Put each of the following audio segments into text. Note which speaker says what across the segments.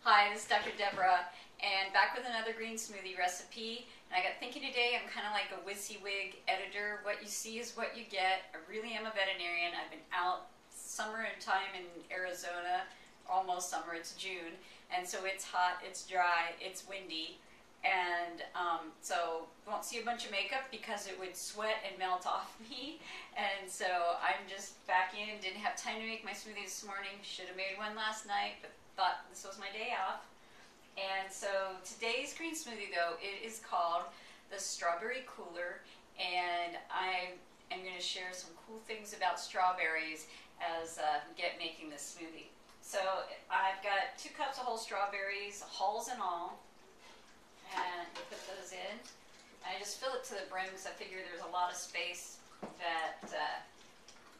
Speaker 1: Hi, this is Dr. Deborah, and back with another green smoothie recipe. And I got thinking today, I'm kind of like a WYSIWYG editor. What you see is what you get. I really am a veterinarian. I've been out summer time in Arizona, almost summer, it's June, and so it's hot, it's dry, it's windy, and so you won't see a bunch of makeup because it would sweat and melt off me. And so I'm just back in, didn't have time to make my smoothie this morning, should have made one last night, but thought this was my day off. And so today's green smoothie, though, it is called the Strawberry Cooler, and I am going to share some cool things about strawberries as get making this smoothie. So I've got 2 cups of whole strawberries, hulls and all, and we'll put those in. I just fill it to the brim because I figure there's a lot of space that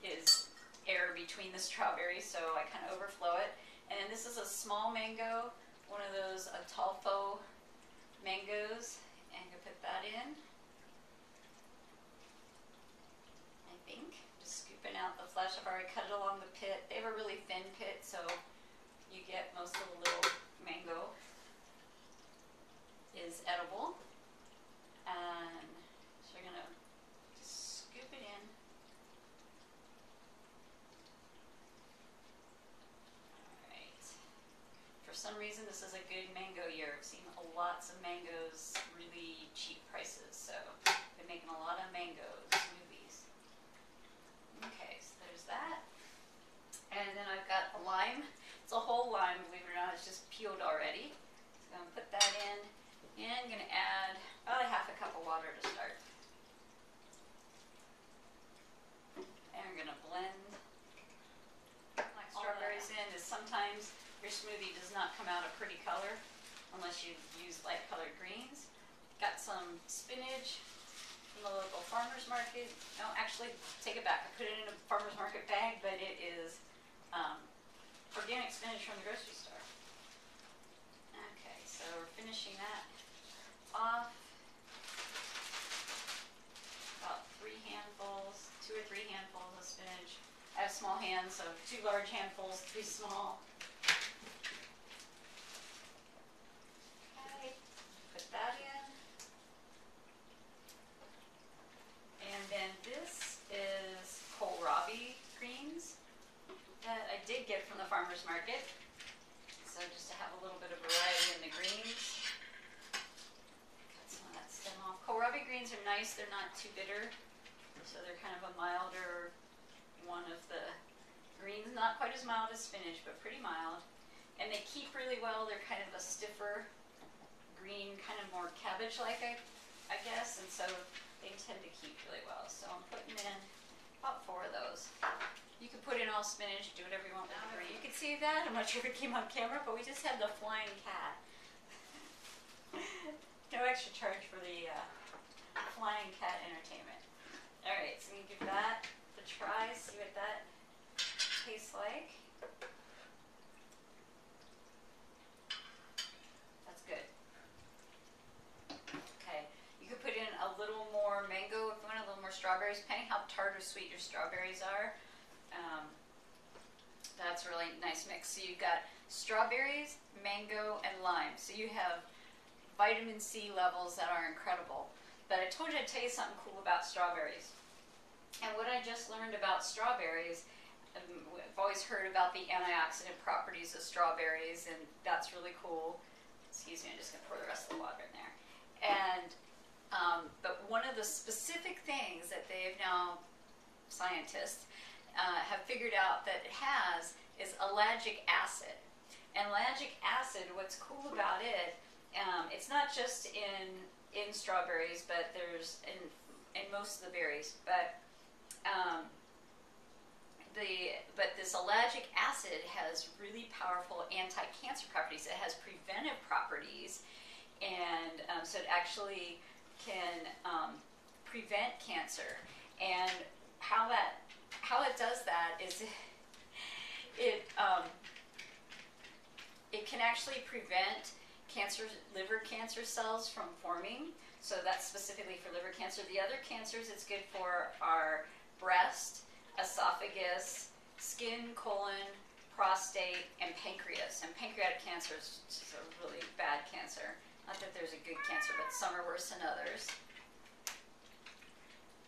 Speaker 1: is air between the strawberries, so I kind of overflow it. And then this is a small mango, one of those Atulfo mangoes, and I'm going to put that in. I think. Just scooping out the flesh. I've already cut it along the pit. They have a really thin pit, so you get most of the little mango is edible. And so we're going to just scoop it in. For some reason, this is a good mango year. I've seen lots of mangoes, really cheap prices, so I've been making a lot of mango smoothies. Okay, so there's that. And then I've got a lime. It's a whole lime, believe it or not. It's just peeled already. So I'm going to put that in, and I'm going to add about ½ a cup of water to start. And I'm going to blend. Like strawberries in is sometimes your smoothie does not come out a pretty color unless you use light colored greens. Got some spinach from the local farmer's market. No, actually, take it back. I put it in a farmer's market bag, but it is organic spinach from the grocery store. Okay, so we're finishing that off. About 2 or 3 handfuls of spinach. I have small hands, so 2 large handfuls, 3 small. Put that in. And then this is Kohlrabi Greens that I did get from the farmer's market. So just to have a little bit of variety in the greens. Cut some of that stem off. Kohlrabi Greens are nice. They're not too bitter. So they're kind of a milder one of the greens. Not quite as mild as spinach, but pretty mild. And they keep really well. They're kind of a stiffer green, kind of more cabbage-like, I guess, and so they tend to keep really well. So I'm putting in about 4 of those. You can put in all spinach, do whatever you want with the green. You can see that. I'm not sure if it came on camera, but we just had the flying cat. No extra charge for the flying cat entertainment. All right, so you give that a try, see what that tastes like. That's good. Okay, you could put in a little more mango if you want, a little more strawberries, depending how tart or sweet your strawberries are. That's a really nice mix. So you've got strawberries, mango, and lime. So you have vitamin C levels that are incredible. But I told you I'd tell you something cool about strawberries. And what I just learned about strawberries, I've always heard about the antioxidant properties of strawberries, and that's really cool. Excuse me, I'm just going to pour the rest of the water in there. And but one of the specific things that they've now, scientists, have figured out that it has is ellagic acid. And ellagic acid, what's cool about it, it's not just in strawberries, but there's in most of the berries. But this ellagic acid has really powerful anti-cancer properties. It has preventive properties, and so it actually can prevent cancer. And how it does that is it can actually prevent liver cancer cells from forming. So that's specifically for liver cancer. The other cancers it's good for are breast, esophagus, skin, colon, prostate, and pancreas. And pancreatic cancer is just a really bad cancer. Not that there's a good cancer, but some are worse than others.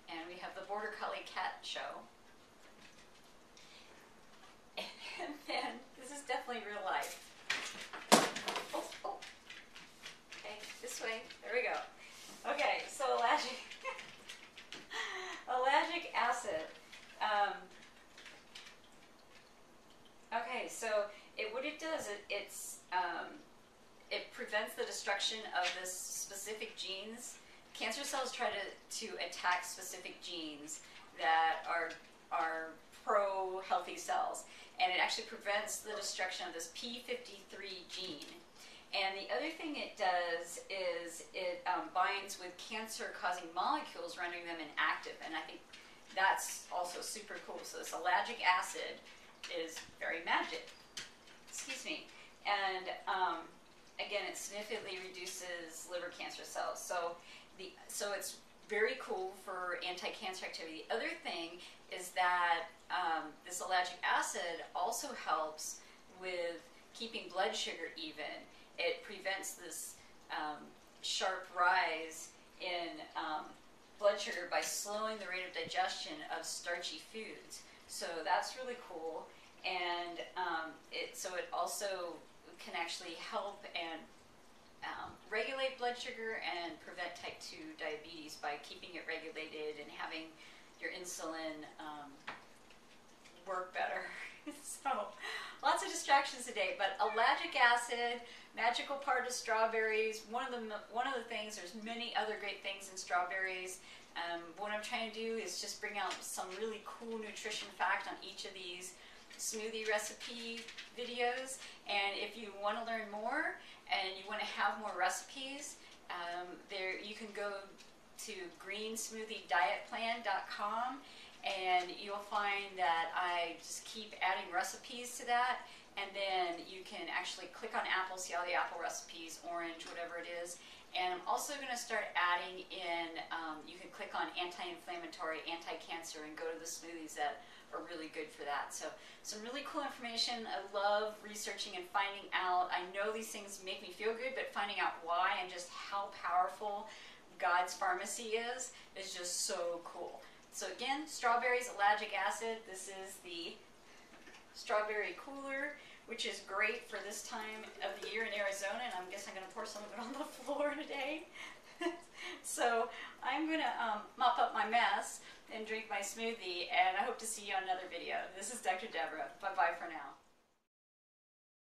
Speaker 1: And we have the Border Collie cat show. And then, this is definitely real life. Oh, oh. Okay, this way. There we go. Okay, so ellagic acid. Okay, so what it does, it prevents the destruction of this specific genes. Cancer cells try to attack specific genes that are pro-healthy cells, and it actually prevents the destruction of this p53 gene. And the other thing it does is it binds with cancer-causing molecules, rendering them inactive, and I think that's also super cool. So this ellagic acid is very magic. Excuse me. And again, it significantly reduces liver cancer cells. So it's very cool for anti-cancer activity. The other thing is that this ellagic acid also helps with keeping blood sugar even. It prevents this sharp rise in blood sugar by slowing the rate of digestion of starchy foods. So that's really cool, and so it also can actually help and regulate blood sugar and prevent type 2 diabetes by keeping it regulated and having your insulin work better. So lots of distractions today, but ellagic acid, magical part of strawberries. One of the things. There's many other great things in strawberries. What I'm trying to do is just bring out some really cool nutrition fact on each of these smoothie recipe videos. And if you want to learn more and you want to have more recipes, you can go to greensmoothiedietplan.com, and you'll find that I just keep adding recipes to that. And then you can actually click on apple, see all the apple recipes, orange, whatever it is. And I'm also going to start adding in, you can click on anti-inflammatory, anti-cancer, and go to the smoothies that are really good for that. So some really cool information. I love researching and finding out. I know these things make me feel good, but finding out why and just how powerful God's pharmacy is just so cool. So again, strawberries, ellagic acid. This is the strawberry cooler, which is great for this time of the year in Arizona, and I guess I'm going to pour some of it on the floor today. So I'm going to mop up my mess and drink my smoothie, and I hope to see you on another video. This is Dr. Deborah. Bye-bye for now.